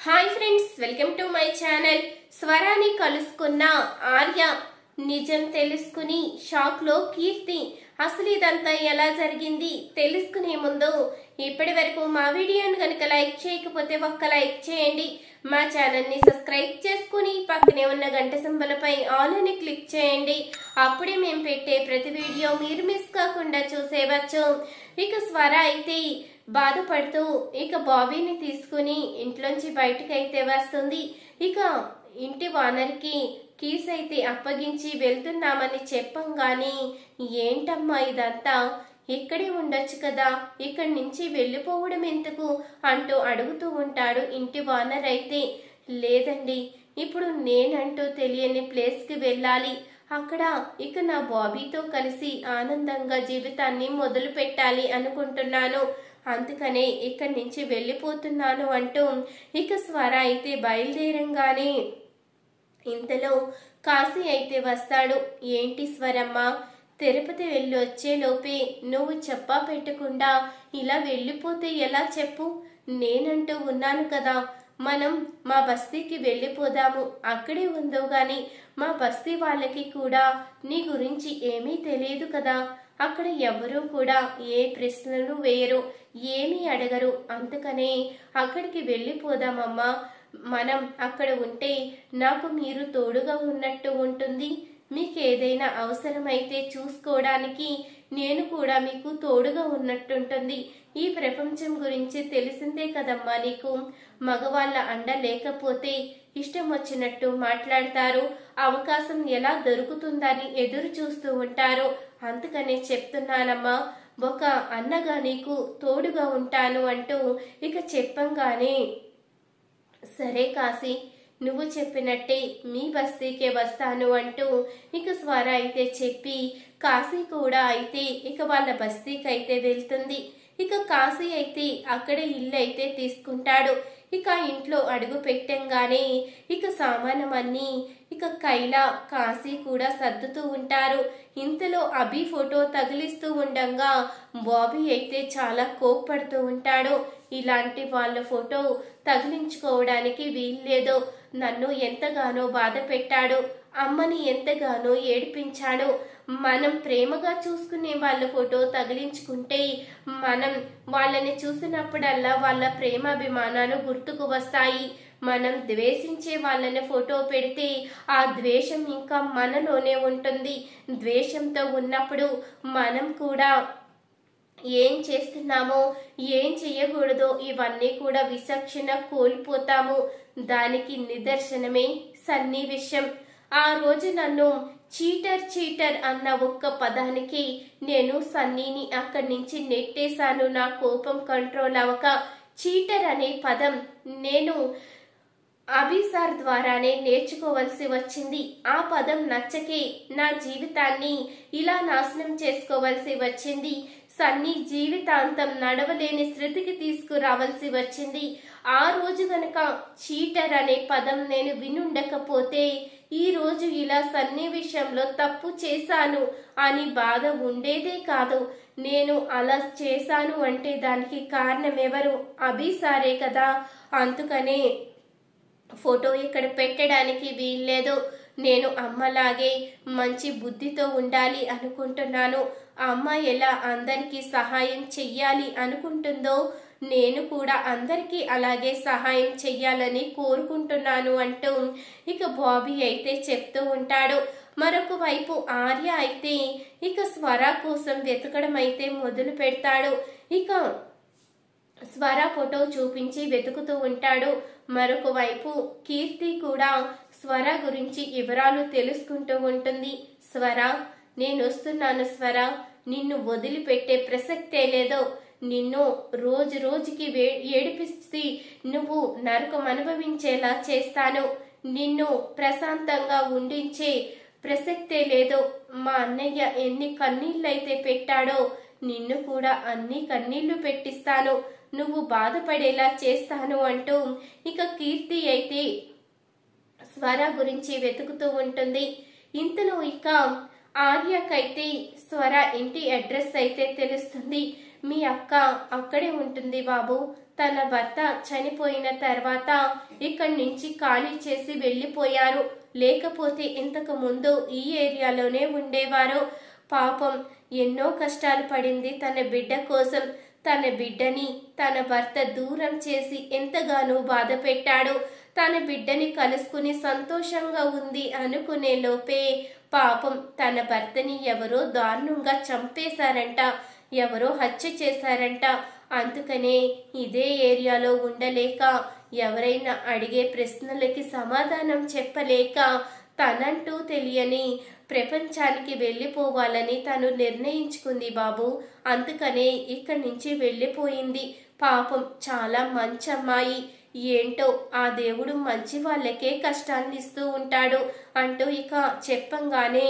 Hi friends, welcome to my channel. స్వరాన్ని కలుసుకున్న ఆర్య నిజం తెలుసుకుని షాక్ లో కీర్తి. అసలు ఇదంతా ఎలా జరిగింది తెలుసుకునే ముందు ఇప్పటి వరకు మా వీడియోని కనుక లైక్ చేయకపోతే ఒక్క లైక్ చేయండి. మా ఛానల్ ని సబ్స్క్రైబ్ చేసుకుని పక్కనే ఉన్న గంట సింబల్ పై ఆల్ అని క్లిక్ చేయండి. అప్పుడే మేము పెట్టే ప్రతి వీడియో మీరు మిస్ కాకుండా చూసేవచ్చు. ఇక స్వర అయితే బాధపడుతూ ఇక బాబీని తీసుకుని ఇంట్లోంచి బయటకైతే వస్తుంది. ఇక ఇంటి ఓనర్కి కీస్ అయితే అప్పగించి వెళ్తున్నామని చెప్పంగాని, ఏంటమ్మా ఇదంతా, ఇక్కడే ఉండొచ్చు కదా, ఇక్కడి నుంచి వెళ్ళిపోవడం ఎందుకు అంటూ అడుగుతూ ఉంటాడు ఇంటి ఓనర్. అయితే లేదండి, ఇప్పుడు నేనంటూ తెలియని ప్లేస్కి వెళ్ళాలి, అక్కడ ఇక నా బాబీతో కలిసి ఆనందంగా జీవితాన్ని మొదలు పెట్టాలి అనుకుంటున్నాను, అందుకనే ఇక్కడి నుంచి వెళ్ళిపోతున్నాను అంటూ ఇక స్వర అయితే బయలుదేరంగానే ఇంతలో కాశీ అయితే వస్తాడు. ఏంటి స్వరమ్మ, తిరుపతి వెళ్ళి వచ్చేలోపే నువ్వు చెప్పా పెట్టకుండా ఇలా వెళ్ళిపోతే ఎలా చెప్పు, నేనంటూ ఉన్నాను కదా, మనం మా బస్తీకి వెళ్ళిపోదాము, అక్కడే ఉందో గాని మా బస్తీ వాళ్ళకి కూడా నీ గురించి ఏమీ తెలియదు కదా, అక్కడ ఎవరూ కూడా ఏ ప్రశ్నలు వేయరు, ఏమీ అడగరు, అందుకనే అక్కడికి వెళ్ళిపోదామమ్మా, మనం అక్కడ ఉంటే నాకు మీరు తోడుగా ఉన్నట్టు ఉంటుంది, మీకు ఏదైనా అవసరమైతే చూసుకోవడానికి నేను కూడా మీకు తోడుగా ఉన్నట్టుంటుంది, ఈ ప్రపంచం గురించి తెలిసిందే కదమ్మా నీకు, మగవాళ్ళ అండ లేకపోతే ఇష్టం వచ్చినట్టు మాట్లాడతారు, అవకాశం ఎలా దొరుకుతుందని ఎదురు చూస్తూ ఉంటారు, అందుకనే చెప్తున్నానమ్మా, ఒక అన్నగా నీకు తోడుగా ఉంటాను అంటూ ఇక చెప్పంగానే, సరే కాశీ, నువ్వు చెప్పినట్టే మీ బస్తీకే వస్తాను అంటూ ఇక స్వర అయితే చెప్పి కాశీ కూడా అయితే ఇక వాళ్ళ బస్తీకి అయితే వెళ్తుంది. ఇక కాశీ అయితే అక్కడ ఇల్లు అయితే తీసుకుంటాడు. ఇక ఇంట్లో అడుగు పెట్టంగానే ఇక సామానమన్నీ ఇక కైలా కాశీ కూడా సర్దుతూ ఉంటారు. ఇంతలో అభి ఫోటో తగిలిస్తూ ఉండగా బాబీ అయితే చాలా కోప్పడుతూ ఉంటాడు. ఇలాంటి వాళ్ళ ఫోటో తగిలించుకోవడానికి వీల్లేదు, నన్ను ఎంతగానో బాధ పెట్టాడు, అమ్మని ఎంతగానో ఏడిపించాడు, మనం ప్రేమగా చూసుకునే వాళ్ళ ఫోటో తగిలించుకుంటే మనం వాళ్ళని చూసినప్పుడల్లా వాళ్ళ ప్రేమాభిమానాలు గుర్తుకు వస్తాయి, మనం ద్వేషించే వాళ్ళని ఫోటో పెడితే ఆ ద్వేషం ఇంకా మనలోనే ఉంటుంది, ద్వేషంతో ఉన్నప్పుడు మనం కూడా ఏం చేస్తున్నామో ఏం చెయ్యకూడదో ఇవన్నీ కూడా విచక్షణ కోల్పోతాము, దానికి నిదర్శనమే సన్నీ విషయం. ఆ రోజు నన్ను చీటర్ చీటర్ అన్న ఒక్క పదానికి నేను సన్నీని అక్కడి నుంచి నెట్టేశాను, నా కోపం కంట్రోల్ అవ్వక చీటర్ అనే పదం నేను అభిసార్ ద్వారానే నేర్చుకోవలసి వచ్చింది, ఆ పదం నచ్చకే నా జీవితాన్ని ఇలా నాశనం చేసుకోవలసి వచ్చింది, సన్నీ జీవితాంతం నడవలేని స్థితికి తీసుకురావాల్సి వచ్చింది, ఆ రోజు గనక చీటర్ అనే పదం నేను వినుండకపోతే ఈ రోజు ఇలా సన్నీ విషయంలో తప్పు చేశాను అని బాధ ఉండేదే కాదు, నేను అలా చేశాను అంటే దానికి కారణం ఎవరు, అభిసారే కదా, అందుకనే ఫోటో ఇక్కడ పెట్టడానికి వీల్లేదు, నేను అమ్మలాగే మంచి బుద్ధితో ఉండాలి అనుకుంటున్నాను, అమ్మ ఎలా అందరికీ సహాయం చెయ్యాలి అనుకుంటుందో నేను కూడా అందరికీ అలాగే సహాయం చెయ్యాలని కోరుకుంటున్నాను అంటూ ఇక బాబీ అయితే చెప్తూ ఉంటాడు. మరొక వైపు ఆర్య అయితే ఇక స్వర కోసం వెతకడం అయితే మొదలు పెడతాడు. ఇక స్వర ఫోటో చూపించి వెతుకుతూ ఉంటాడు. మరొక వైపు కీర్తి కూడా స్వర గురించి వివరాలు తెలుసుకుంటూ ఉంటుంది. స్వర, నేను వస్తున్నాను స్వర, నిన్ను వదిలిపెట్టే ప్రసక్తే లేదో, నిన్ను రోజు రోజుకి ఏడిపిస్తే నువ్వు నరకం అనుభవించేలా చేస్తాను, నిన్ను ప్రశాంతంగా ఉండించే ప్రసక్తే లేదు, మా అన్నయ్య ఎన్ని కన్నీళ్ళైతే పెట్టాడో నిన్ను కూడా అన్ని కన్నీళ్లు పెట్టిస్తాను, నువ్వు బాధపడేలా చేస్తాను అంటూ ఇక కీర్తి అయితే స్వర గురించి వెతుకుతూ ఉంటుంది. ఇంతలో ఇక ఆర్యకైతే స్వర ఇంటి అడ్రస్ అయితే తెలుస్తుంది. మీ అక్క అక్కడే ఉంటుంది బాబు, తన భర్త చనిపోయిన తర్వాత ఇక్కడి నుంచి ఖాళీ చేసి వెళ్ళిపోయారు. లేకపోతే ఇంతకు ముందు ఈ ఏరియాలోనే ఉండేవారు. పాపం ఎన్నో కష్టాలు పడింది తన బిడ్డ కోసం. తన బిడ్డని తన భర్త దూరం చేసి ఎంతగానో బాధ పెట్టాడు. తన బిడ్డని కలుసుకుని సంతోషంగా ఉంది అనుకునే లోపే పాపం తన భర్తని ఎవరో దారుణంగా చంపేశారంట, ఎవరో హత్య చేశారంట. అందుకనే ఇదే ఏరియాలో ఉండలేక, ఎవరైనా అడిగే ప్రశ్నలకి సమాధానం చెప్పలేక తనంటూ తెలియని ప్రపంచానికి వెళ్ళిపోవాలని తను నిర్ణయించుకుంది బాబు. అందుకనే ఇక్కడి నుంచి వెళ్ళిపోయింది. పాపం చాలా మంచి అమ్మాయి. ఏంటో ఆ దేవుడు మంచి వాళ్ళకే కష్టాన్ని ఇస్తూ ఉంటాడు అంటూ ఇక చెప్పంగానే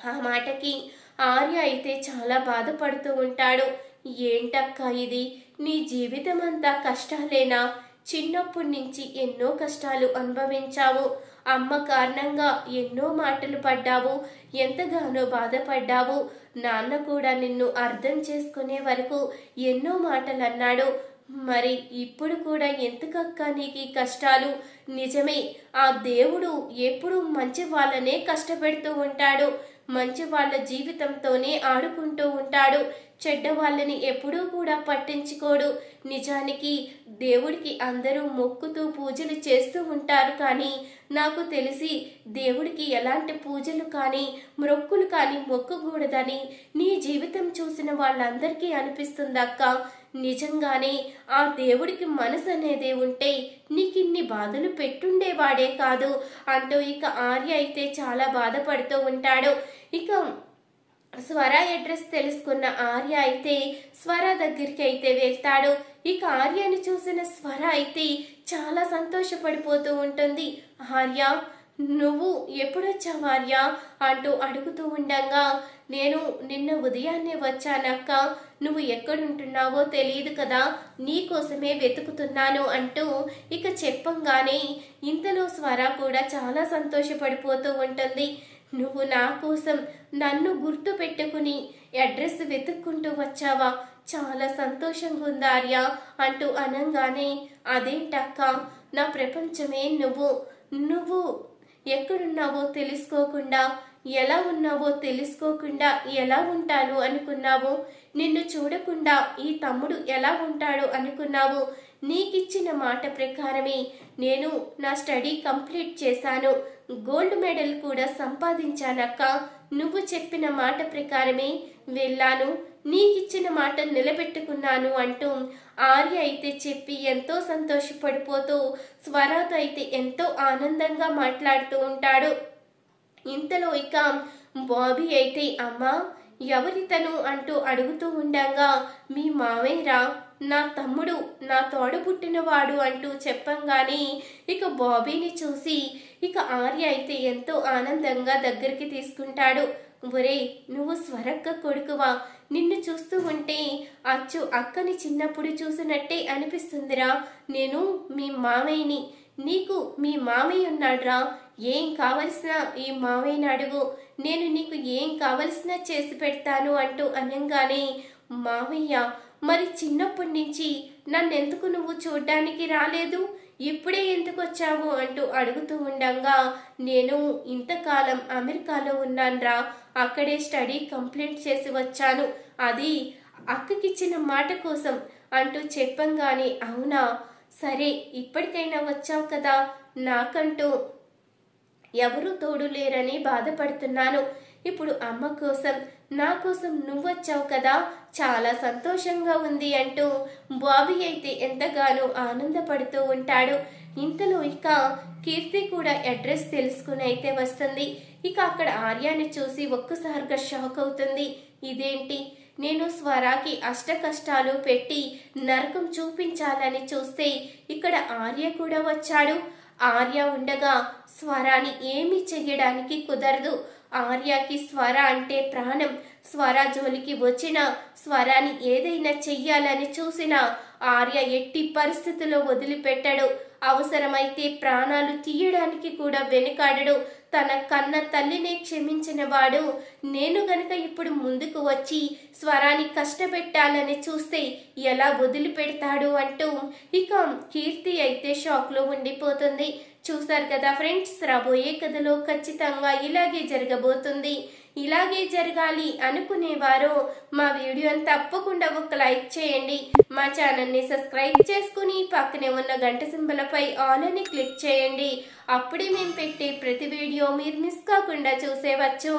ఆ మాటకి ఆర్య అయితే చాలా బాధపడుతూ ఉంటాడు. ఏంటక్క ఇది? నీ జీవితం అంతా కష్టాలేనా? చిన్నప్పటి నుంచి ఎన్నో కష్టాలు అనుభవించావు. అమ్మ కారణంగా ఎన్నో మాటలు పడ్డావు, ఎంతగానో బాధపడ్డావు. నాన్న కూడా నిన్ను అర్థం చేసుకునే వరకు ఎన్నో మాటలు అన్నాడు. మరి ఇప్పుడు కూడా ఎందుకక్క నీకు ఈ కష్టాలు? నిజమే, ఆ దేవుడు ఎప్పుడు మంచి వాళ్ళనే కష్టపెడుతూ ఉంటాడు. మంచి వాళ్ళ జీవితంతోనే ఆడుకుంటూ ఉంటాడు. చెడ్డ వాళ్ళని ఎప్పుడూ కూడా పట్టించుకోడు. నిజానికి దేవుడికి అందరూ మొక్కుతూ పూజలు చేస్తూ ఉంటారు. కానీ నాకు తెలిసి దేవుడికి ఎలాంటి పూజలు కానీ మొక్కులు కానీ మొక్కకూడదని నీ జీవితం చూసిన వాళ్ళందరికీ అనిపిస్తుందక్క. నిజంగానే ఆ దేవుడికి మనసు అనేది ఉంటే నీకిన్ని బాధలు పెట్టుండేవాడే కాదు అంటూ ఇక ఆర్య అయితే చాలా బాధపడుతూ ఉంటాడు. ఇక స్వర అడ్రస్ తెలుసుకున్న ఆర్య అయితే స్వర దగ్గరికి అయితే వెళ్తాడు. ఇక ఆర్యని చూసిన స్వర అయితే చాలా సంతోషపడిపోతూ ఉంటుంది. ఆర్య, నువ్వు ఎప్పుడొచ్చావు ఆర్య అంటూ అడుగుతూ ఉండగా, నేను నిన్న ఉదయాన్నే వచ్చానక్క. నువ్వు ఎక్కడుంటున్నావో తెలియదు కదా, నీకోసమే వెతుకుతున్నాను అంటూ ఇక చెప్పంగానే ఇంతలో స్వర కూడా చాలా సంతోషపడిపోతూ ఉంటుంది. నువ్వు నా కోసం నన్ను గుర్తు పెట్టుకుని అడ్రస్ వెతుక్కుంటూ వచ్చావా? చాలా సంతోషంగా ఉంది ఆర్య అంటూ అనంగానే, అదేంటక్క, నా ప్రపంచమే నువ్వు. నువ్వు ఎక్కడున్నావో తెలుసుకోకుండా, ఎలా ఉన్నావో తెలుసుకోకుండా ఎలా ఉంటాను అనుకున్నావు? నిన్ను చూడకుండా ఈ తమ్ముడు ఎలా ఉంటాడు అనుకున్నావు? నీకిచ్చిన మాట ప్రకారమే నేను నా స్టడీ కంప్లీట్ చేశాను, గోల్డ్ మెడల్ కూడా సంపాదించానక్క. నువ్వు చెప్పిన మాట ప్రకారమే వెళ్ళాను, నీకిచ్చిన మాట నిలబెట్టుకున్నాను అంటూ ఆర్య అయితే చెప్పి ఎంతో సంతోషపడిపోతూ స్వరతో అయితే ఎంతో ఆనందంగా మాట్లాడుతూ ఉంటాడు. ఇంతలో ఇక బాబీ అయితే, అమ్మా ఎవరితను అంటూ అడుగుతూ ఉండగా, మీ మావయ్యరా, నా తమ్ముడు, నా తోడు పుట్టినవాడు అంటూ చెప్పంగానే ఇక బాబీని చూసి ఇక ఆర్య అయితే ఎంతో ఆనందంగా దగ్గరికి తీసుకుంటాడు. ఒరే, నువ్వు స్వరక్క కొడుకువా? నిన్ను చూస్తూ ఉంటే అచ్చు అక్కని చిన్నప్పుడు చూసినట్టే అనిపిస్తుందిరా. నేను మీ మావయ్యని. నీకు మీ మావయ్య ఉన్నాడ్రా. ఏం కావలసినా ఈ మావయ్యని అడుగు, నేను నీకు ఏం కావలసినా చేసి పెడతాను అంటూ అనగానే, మావయ్య మరి చిన్నప్పటి నుంచి నన్నెందుకు నువ్వు చూడ్డానికి రాలేదు? ఇప్పుడే ఎందుకు వచ్చావు అంటూ అడుగుతూ ఉండగా, నేను ఇంతకాలం అమెరికాలో ఉన్నాన్రా, అక్కడే స్టడీ కంప్లీట్ చేసి వచ్చాను, అది అక్కకిచ్చిన మాట కోసం అంటూ చెప్పంగానే, అవునా, సరే ఇప్పటికైనా వచ్చావు కదా, నాకంటూ ఎవరు తోడు లేరని బాధపడుతున్నాను. ఇప్పుడు అమ్మ కోసం, నా కోసం నువ్వొచ్చావు కదా, చాలా సంతోషంగా ఉంది అంటూ బాబీ అయితే ఎంతగానో ఆనందపడుతూ ఉంటాడు. ఇంతలో ఇక కీర్తి కూడా అడ్రస్ తెలుసుకుని అయితే వస్తుంది. ఇక అక్కడ ఆర్యాని చూసి ఒక్కసారిగా షాక్ అవుతుంది. ఇదేంటి, నేను స్వరాకి అష్ట కష్టాలు పెట్టి నరకం చూపించాలని చూస్తే ఇక్కడ ఆర్య కూడా వచ్చాడు. ఆర్య ఉండగా స్వరాని ఏమీ చెయ్యడానికి కుదరదు. ఆర్యకి స్వర అంటే ప్రాణం. స్వర జోలికి వచ్చిన, స్వరాని ఏదైనా చెయ్యాలని చూసినా ఆర్య ఎట్టి పరిస్థితుల్లో వదిలిపెట్టాడు. అవసరమైతే ప్రాణాలు తీయడానికి కూడా వెనుకాడడు. తన కన్న తల్లినే క్షమించిన వాడు నేను గనక ఇప్పుడు ముందుకు వచ్చి స్వరాన్ని కష్టపెట్టాలని చూస్తే ఎలా వదిలిపెడతాడు అంటూ ఇక కీర్తి అయితే షాక్ లో ఉండిపోతుంది. చూసారు కదా ఫ్రెండ్స్, రాబోయే కథలో ఖచ్చితంగా ఇలాగే జరగబోతుంది. ఇలాగే జరగాలి అనుకునేవారు మా వీడియోని తప్పకుండా ఒక లైక్ చేయండి. మా ఛానల్ని సబ్స్క్రైబ్ చేసుకుని పక్కనే ఉన్న గంట సింబలపై ఆల్ అని క్లిక్ చేయండి. అప్పుడే మేము పెట్టే ప్రతి వీడియో మీరు మిస్ కాకుండా చూసేవచ్చు.